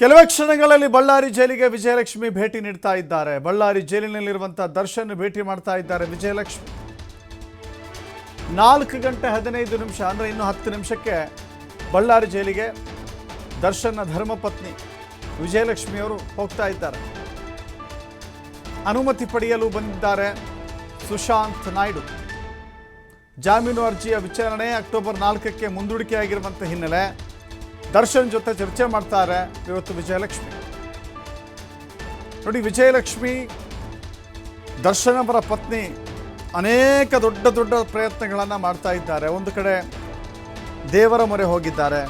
ಕೆಲವೇ ಕ್ಷಣಗಳಲ್ಲಿ ಬಳ್ಳಾರಿ ಜೈಲಿಗೆ ವಿಜಯಲಕ್ಷ್ಮಿ ಭೇಟಿ ನೀಡ್ತಾ ಇದ್ದಾರೆ. ಬಳ್ಳಾರಿ ಜೈಲಿನಲ್ಲಿರುವಂತಹ ದರ್ಶನ್ ಭೇಟಿ ಮಾಡ್ತಾ ಇದ್ದಾರೆ ವಿಜಯಲಕ್ಷ್ಮಿ. 4:15 ಅಂದರೆ ಇನ್ನು 10 ನಿಮಿಷಕ್ಕೆ ಬಳ್ಳಾರಿ ಜೈಲಿಗೆ ದರ್ಶನ್ನ ಧರ್ಮಪತ್ನಿ ವಿಜಯಲಕ್ಷ್ಮಿ ಅವರು ಹೋಗ್ತಾ ಇದ್ದಾರೆ. ಅನುಮತಿ ಪಡೆಯಲು ಬಂದಿದ್ದಾರೆ ಸುಶಾಂತ್ ನಾಯ್ಡು. ಜಾಮೀನು ಅರ್ಜಿಯ ವಿಚಾರಣೆ ಅಕ್ಟೋಬರ್ 4ಕ್ಕೆ ಮುಂದೂಡಿಕೆಯಾಗಿರುವಂಥ ಹಿನ್ನೆಲೆ ದರ್ಶನ್ ಜೊತೆ ಚರ್ಚೆ ಮಾಡ್ತಾರೆ ಇವತ್ತು ವಿಜಯಲಕ್ಷ್ಮಿ. ನೋಡಿ, ವಿಜಯಲಕ್ಷ್ಮಿ ದರ್ಶನ್ ಅವರ ಪತ್ನಿ ಅನೇಕ ದೊಡ್ಡ ಪ್ರಯತ್ನಗಳನ್ನು ಮಾಡ್ತಾ ಇದ್ದಾರೆ. ಒಂದು ಕಡೆ ದೇವರ ಮೊರೆ ಹೋಗಿದ್ದಾರೆ,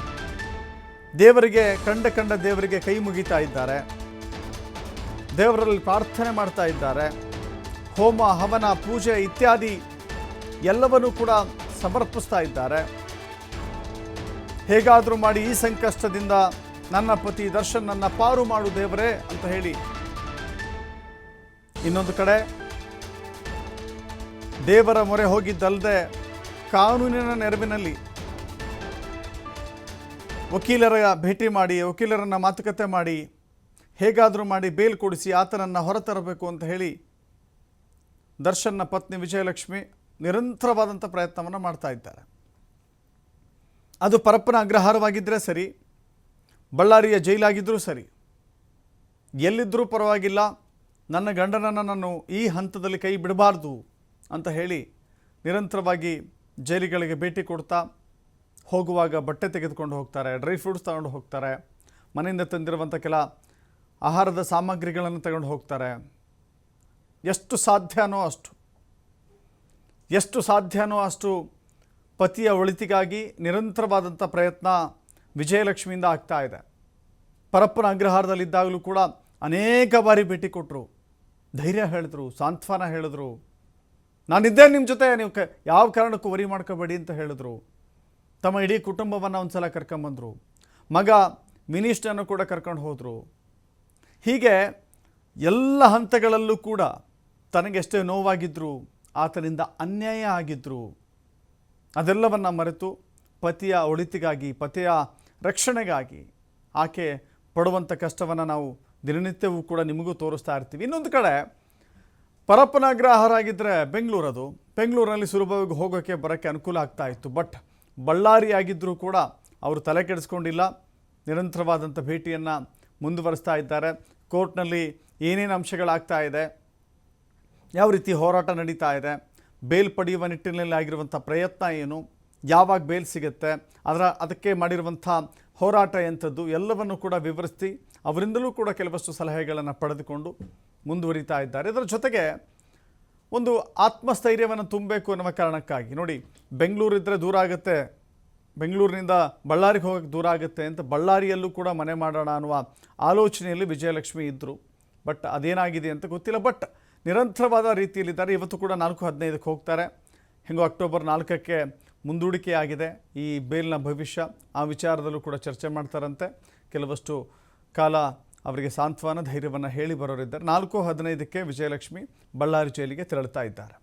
ದೇವರಿಗೆ ಕಂಡ ದೇವರಿಗೆ ಕೈ ಮುಗಿತಾ ಇದ್ದಾರೆ, ದೇವರಲ್ಲಿ ಪ್ರಾರ್ಥನೆ ಮಾಡ್ತಾ ಇದ್ದಾರೆ, ಹೋಮ ಹವನ ಪೂಜೆ ಇತ್ಯಾದಿ ಎಲ್ಲವನ್ನೂ ಕೂಡ ಸಮರ್ಪಿಸ್ತಾ ಇದ್ದಾರೆ. ಹೇಗಾದರೂ ಮಾಡಿ ಈ ಸಂಕಷ್ಟದಿಂದ ನನ್ನ ಪತಿ ದರ್ಶನ್ ನನ್ನ ಪಾರು ಮಾಡು ದೇವರೇ ಅಂತ ಹೇಳಿ. ಇನ್ನೊಂದು ಕಡೆ ದೇವರ ಮೊರೆ ಹೋಗಿದ್ದಲ್ಲದೆ ಕಾನೂನಿನ ನೆರವಿನಲ್ಲಿ ವಕೀಲರ ಭೇಟಿ ಮಾಡಿ, ವಕೀಲರನ್ನು ಮಾತುಕತೆ ಮಾಡಿ, ಹೇಗಾದರೂ ಮಾಡಿ ಬೇಲ್ ಕೊಡಿಸಿ ಆತನನ್ನು ಹೊರತರಬೇಕು ಅಂತ ಹೇಳಿ ದರ್ಶನ್ನ ಪತ್ನಿ ವಿಜಯಲಕ್ಷ್ಮಿ ನಿರಂತರವಾದಂಥ ಪ್ರಯತ್ನವನ್ನು ಮಾಡ್ತಾ ಇದ್ದಾರೆ. ಅದು ಪರಪ್ಪನ ಅಗ್ರಹಾರವಾಗಿದ್ದರೆ ಸರಿ, ಬಳ್ಳಾರಿಯ ಜೈಲಾಗಿದ್ದರೂ ಸರಿ, ಎಲ್ಲಿದ್ದರೂ ಪರವಾಗಿಲ್ಲ, ನನ್ನ ಗಂಡನನ್ನು ನಾನು ಈ ಹಂತದಲ್ಲಿ ಕೈ ಬಿಡಬಾರ್ದು ಅಂತ ಹೇಳಿ ನಿರಂತರವಾಗಿ ಜೈಲಿಗಳಿಗೆ ಭೇಟಿ ಕೊಡ್ತಾ, ಹೋಗುವಾಗ ಬಟ್ಟೆ ತೆಗೆದುಕೊಂಡು ಹೋಗ್ತಾರೆ, ಡ್ರೈ ಫ್ರೂಟ್ಸ್ ತಗೊಂಡು ಹೋಗ್ತಾರೆ, ಮನೆಯಿಂದ ತಂದಿರುವಂಥ ಕೆಲ ಆಹಾರದ ಸಾಮಗ್ರಿಗಳನ್ನು ತಗೊಂಡು ಹೋಗ್ತಾರೆ. ಎಷ್ಟು ಸಾಧ್ಯನೋ ಅಷ್ಟು ಪತಿಯ ಒಳಿತಿಗಾಗಿ ನಿರಂತರವಾದಂಥ ಪ್ರಯತ್ನ ವಿಜಯಲಕ್ಷ್ಮಿಯಿಂದ ಆಗ್ತಾ ಇದೆ. ಪರಪ್ಪನ ಅಗ್ರಹಾರದಲ್ಲಿದ್ದಾಗಲೂ ಕೂಡ ಅನೇಕ ಬಾರಿ ಭೇಟಿ ಕೊಟ್ಟರು, ಧೈರ್ಯ ಹೇಳಿದ್ರು, ಸಾಂತ್ವನ ಹೇಳಿದ್ರು, ನಾನಿದ್ದೇ ನಿಮ್ಮ ಜೊತೆ, ನೀವು ಯಾವ ಕಾರಣಕ್ಕೂ ವರಿ ಮಾಡ್ಕೋಬೇಡಿ ಅಂತ ಹೇಳಿದ್ರು. ತಮ್ಮ ಇಡೀ ಕುಟುಂಬವನ್ನು ಒಂದು ಸಲ ಕರ್ಕೊಂಬಂದರು, ಮಗ ಮಿನಿಸ್ಟರನ್ನು ಕೂಡ ಕರ್ಕೊಂಡು ಹೋದರು. ಹೀಗೆ ಎಲ್ಲ ಹಂತಗಳಲ್ಲೂ ಕೂಡ ತನಗೆಷ್ಟೇ ನೋವಾಗಿದ್ದರು, ಆತನಿಂದ ಅನ್ಯಾಯ ಆಗಿದ್ದರು, ಅದೆಲ್ಲವನ್ನು ಮರೆತು ಪತಿಯ ಒಳಿತಿಗಾಗಿ, ಪತಿಯ ರಕ್ಷಣೆಗಾಗಿ ಆಕೆ ಪಡುವಂಥ ಕಷ್ಟವನ್ನು ನಾವು ದಿನನಿತ್ಯವೂ ಕೂಡ ನಿಮಗೂ ತೋರಿಸ್ತಾ ಇರ್ತೀವಿ. ಇನ್ನೊಂದು ಕಡೆ ಪರಪ್ಪನ ಅಗ್ರಹಾರ ಆಗಿದ್ದರೆ ಬೆಂಗಳೂರಲ್ಲಿ ಸುಲಭವಾಗಿ ಹೋಗೋಕ್ಕೆ ಬರೋಕ್ಕೆ ಅನುಕೂಲ ಆಗ್ತಾ ಇತ್ತು. ಬಟ್ ಬಳ್ಳಾರಿ ಆಗಿದ್ದರೂ ಕೂಡ ಅವರು ತಲೆ ಕೆಡಿಸ್ಕೊಂಡಿಲ್ಲ, ನಿರಂತರವಾದಂಥ ಭೇಟಿಯನ್ನು ಮುಂದುವರಿಸ್ತಾ ಇದ್ದಾರೆ. ಕೋರ್ಟ್ನಲ್ಲಿ ಏನೇನು ಅಂಶಗಳಾಗ್ತಾ ಇದೆ, ಯಾವ ರೀತಿ ಹೋರಾಟ ನಡೀತಾ ಇದೆ, ಬೇಲ್ ಪಡೆಯುವ ನಿಟ್ಟಿನಲ್ಲಿ ಆಗಿರುವಂಥ ಪ್ರಯತ್ನ ಏನು, ಯಾವಾಗ ಬೇಲ್ ಸಿಗುತ್ತೆ, ಅದಕ್ಕೆ ಮಾಡಿರುವಂಥ ಹೋರಾಟ ಎಂಥದ್ದು ಎಲ್ಲವನ್ನು ಕೂಡ ವಿವರಿಸಿ ಅವರಿಂದಲೂ ಕೂಡ ಕೆಲವಷ್ಟು ಸಲಹೆಗಳನ್ನು ಪಡೆದುಕೊಂಡು ಮುಂದುವರಿತಾ ಇದ್ದಾರೆ. ಇದರ ಜೊತೆಗೆ ಒಂದು ಆತ್ಮಸ್ಥೈರ್ಯವನ್ನು ತುಂಬಬೇಕು ಅನ್ನುವ ಕಾರಣಕ್ಕಾಗಿ, ನೋಡಿ, ಬೆಂಗಳೂರಿದ್ದರೆ ದೂರ ಆಗುತ್ತೆ, ಬೆಂಗಳೂರಿನಿಂದ ಬಳ್ಳಾರಿಗೆ ಹೋಗೋಕ್ಕೆ ದೂರ ಆಗುತ್ತೆ ಅಂತ ಬಳ್ಳಾರಿಯಲ್ಲೂ ಕೂಡ ಮನೆ ಮಾಡೋಣ ಅನ್ನುವ ಆಲೋಚನೆಯಲ್ಲಿ ವಿಜಯಲಕ್ಷ್ಮಿ ಇದ್ದರು. ಬಟ್ ಅದೇನಾಗಿದೆ ಅಂತ ಗೊತ್ತಿಲ್ಲ. ಬಟ್ ನಿರಂತರವಾದ ರೀತಿಯಲ್ಲಿದ್ದಾರೆ. ಇವತ್ತು ಕೂಡ 4:15ಕ್ಕೆ ಹೋಗ್ತಾರೆ. ಹೆಂಗೋ ಅಕ್ಟೋಬರ್ 4ಕ್ಕೆ ಮುಂದೂಡಿಕೆಯಾಗಿದೆ ಈ ಬೇಲ್ನ ಭವಿಷ್ಯ. ಆ ವಿಚಾರದಲ್ಲೂ ಕೂಡ ಚರ್ಚೆ ಮಾಡ್ತಾರಂತೆ. ಕೆಲವಷ್ಟು ಕಾಲ ಅವರಿಗೆ ಸಾಂತ್ವನ ಧೈರ್ಯವನ್ನು ಹೇಳಿ ಬರೋರಿದ್ದಾರೆ. 4:15ಕ್ಕೆ ವಿಜಯಲಕ್ಷ್ಮಿ ಬಳ್ಳಾರಿ ಜೈಲಿಗೆ ತೆರಳುತ್ತಾ ಇದ್ದಾರೆ.